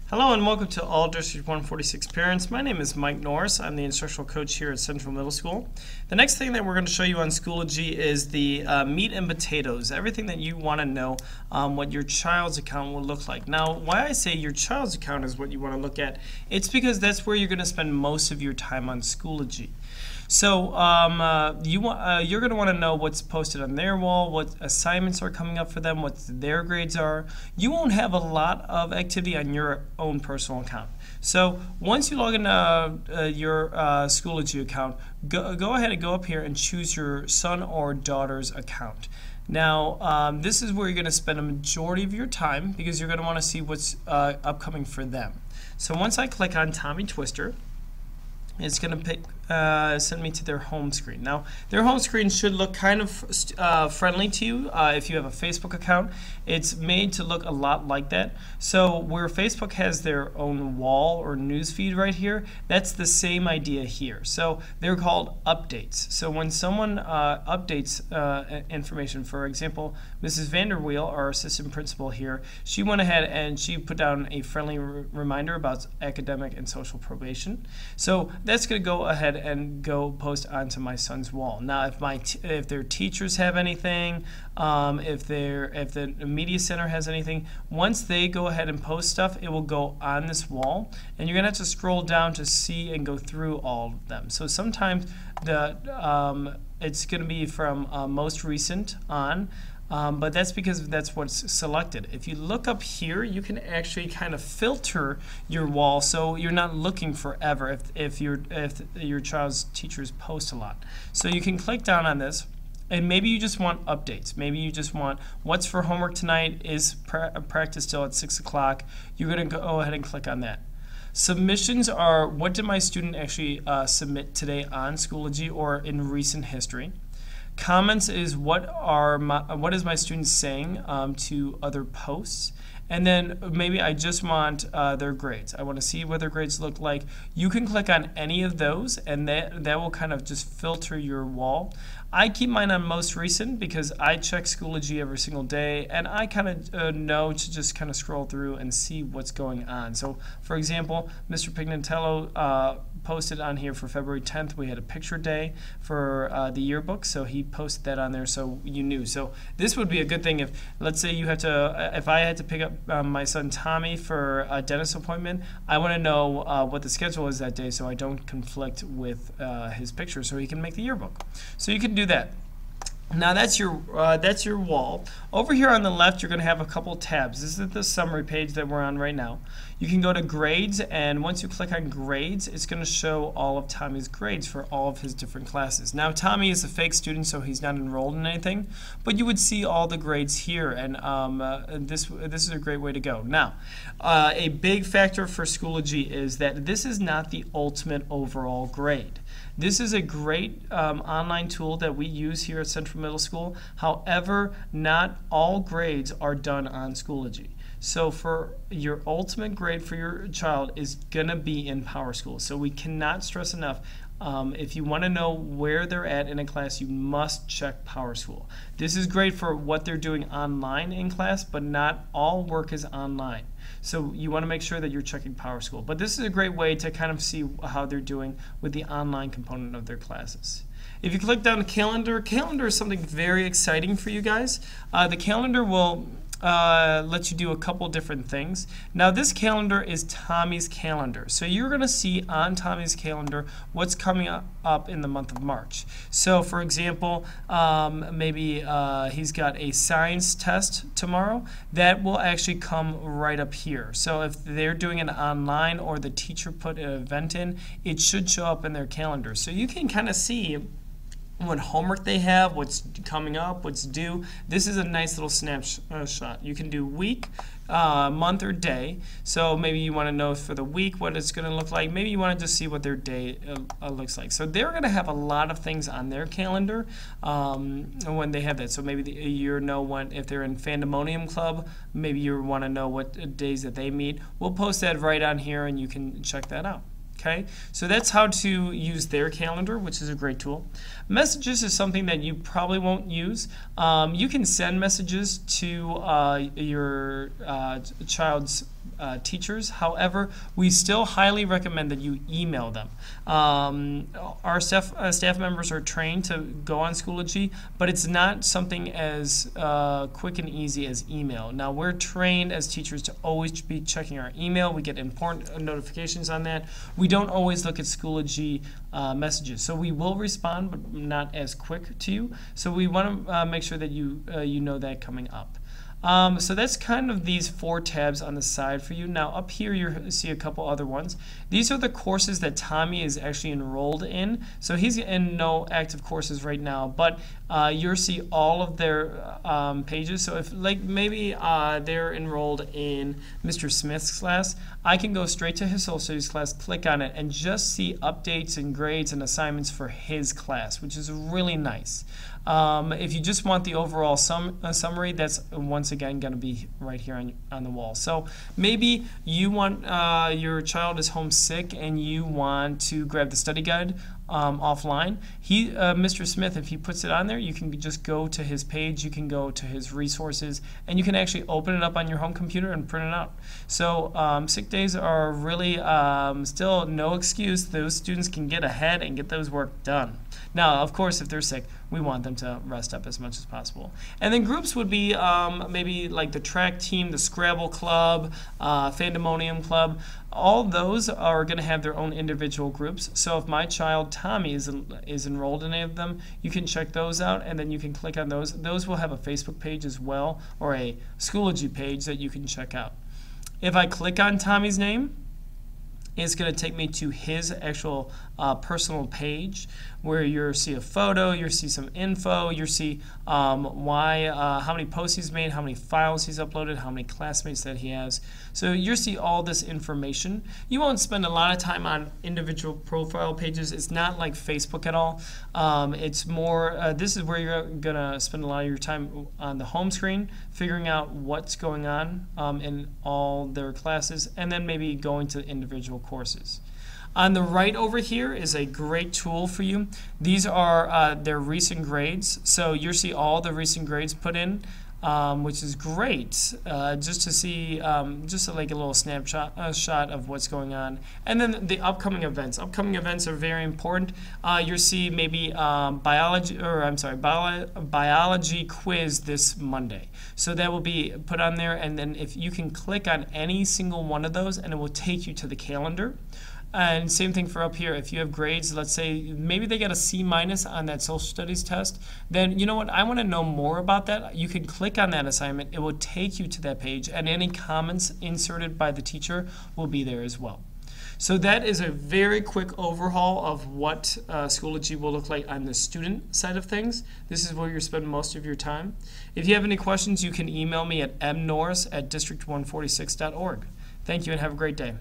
Hello and welcome to all District 146 parents. My name is Mike Norris. I'm the instructional coach here at Central Middle School. The next thing that we're going to show you on Schoology is the meat and potatoes, everything that you want to know what your child's account will look like. Now, why I say your child's account is what you want to look at, it's because that's where you're going to spend most of your time on Schoology. So you're going to want to know what's posted on their wall, what assignments are coming up for them, what their grades are. You won't have a lot of activity on your own personal account. So once you log into your Schoology account, go ahead and go up here and choose your son or daughter's account. Now, this is where you're going to spend a majority of your time because you're going to want to see what's upcoming for them. So once I click on Tommy Twister, it's going to send me to their home screen. Now, their home screen should look kind of friendly to you if you have a Facebook account. It's made to look a lot like that. So where Facebook has their own wall or news feed right here, that's the same idea here. So they're called updates. So when someone updates information, for example, Mrs. Vanderweel, our assistant principal here, she went ahead and she put down a friendly reminder about academic and social probation. So that's going to go ahead and go post onto my son's wall. Now, if their teachers have anything, if the media center has anything, once they go ahead and post stuff, it will go on this wall, and you're gonna have to scroll down to see and go through all of them. So sometimes it's gonna be from most recent on. But that's because that's what's selected. If you look up here, you can actually kind of filter your wall so you're not looking forever if your child's teachers post a lot. So you can click down on this, and maybe you just want updates. Maybe you just want what's for homework tonight, is practice still at 6 o'clock. You're going to go ahead and click on that. Submissions are what did my student actually submit today on Schoology or in recent history. Comments is what is my student saying to other posts, and then maybe I just want their grades. I want to see what their grades look like. You can click on any of those, and that will kind of just filter your wall. I keep mine on most recent because I check Schoology every single day, and I kind of know to just kind of scroll through and see what's going on. So, for example, Mr. Pignatello posted on here for February 10th. We had a picture day for the yearbook, so he posted that on there so you knew. So this would be a good thing if, let's say you have to, if I had to pick up my son Tommy for a dentist appointment, I want to know what the schedule is that day so I don't conflict with his picture so he can make the yearbook. So you can do that. Now that's your wall. Over here on the left, you're going to have a couple tabs. This is the summary page that we're on right now. You can go to grades, and once you click on grades, it's going to show all of Tommy's grades for all of his different classes. Now Tommy is a fake student, so he's not enrolled in anything, but you would see all the grades here, and this is a great way to go. Now, a big factor for Schoology is that this is not the ultimate overall grade. This is a great online tool that we use here at Central Middle School. However, not all grades are done on Schoology. So for your ultimate grade for your child is going to be in PowerSchool. So we cannot stress enough, if you want to know where they're at in a class, you must check PowerSchool. This is great for what they're doing online in class, but not all work is online. So you want to make sure that you're checking PowerSchool. But this is a great way to kind of see how they're doing with the online component of their classes. If you click down to calendar is something very exciting for you guys. The calendar will let you do a couple different things. Now this calendar is Tommy's calendar. So you're going to see on Tommy's calendar what's coming up in the month of March. So for example, maybe he's got a science test tomorrow. That will actually come right up here. So if they're doing it online or the teacher put an event in, it should show up in their calendar. So you can kind of see what homework they have, what's coming up, what's due. This is a nice little snapshot. You can do week, month, or day. So maybe you want to know for the week what it's going to look like. Maybe you want to just see what their day looks like. So they're going to have a lot of things on their calendar when they have that. So maybe you know when, if they're in Fandemonium Club, maybe you want to know what days that they meet. We'll post that right on here, and you can check that out. Okay, so that's how to use their calendar, which is a great tool. Messages is something that you probably won't use. You can send messages to your child's teachers. However, we still highly recommend that you email them. Our staff members are trained to go on Schoology, but it's not something as quick and easy as email. Now, we're trained as teachers to always be checking our email. We get important notifications on that. We don't always look at Schoology messages, so we will respond, but not as quick to you. So we want to make sure that you know that coming up. So that's kind of these 4 tabs on the side for you. Now up here you see a couple other ones. These are the courses that Tommy is actually enrolled in. So he's in no active courses right now, but you'll see all of their pages. So if like maybe they're enrolled in Mr. Smith's class, I can go straight to his social studies class, click on it, and just see updates and grades and assignments for his class, which is really nice. If you just want the overall summary, that's once again going to be right here on the wall. So maybe you want your child is homesick and you want to grab the study guide offline. Mr. Smith, if he puts it on there, you can just go to his page, you can go to his resources, and you can actually open it up on your home computer and print it out. So sick days are really still no excuse. Those students can get ahead and get those work done. Now, of course, if they're sick, we want them to rest up as much as possible. And then groups would be maybe like the track team, the Scrabble club, Fandemonium club. All those are going to have their own individual groups. So if my child Tommy is enrolled in any of them, you can check those out, and then you can click on those. Those will have a Facebook page as well, or a Schoology page that you can check out. If I click on Tommy's name, it's going to take me to his actual personal page where you'll see a photo, you'll see some info, you'll see how many posts he's made, how many files he's uploaded, how many classmates that he has. So you'll see all this information. You won't spend a lot of time on individual profile pages. It's not like Facebook at all. It's more, this is where you're going to spend a lot of your time on the home screen, figuring out what's going on in all their classes, and then maybe going to individual courses. On the right over here is a great tool for you. These are their recent grades. So you'll see all the recent grades put in, which is great, just to see, just like a little snapshot shot of what's going on. And then the upcoming events. Upcoming events are very important. You'll see maybe biology quiz this Monday. So that will be put on there, and then if you can click on any single one of those, and it will take you to the calendar. And same thing for up here. If you have grades, let's say maybe they got a C- on that social studies test, then you know what, I want to know more about that. You can click on that assignment. It will take you to that page, and any comments inserted by the teacher will be there as well. So that is a very quick overhaul of what Schoology will look like on the student side of things. This is where you spend most of your time. If you have any questions, you can email me at mnorris@district146.org. Thank you and have a great day.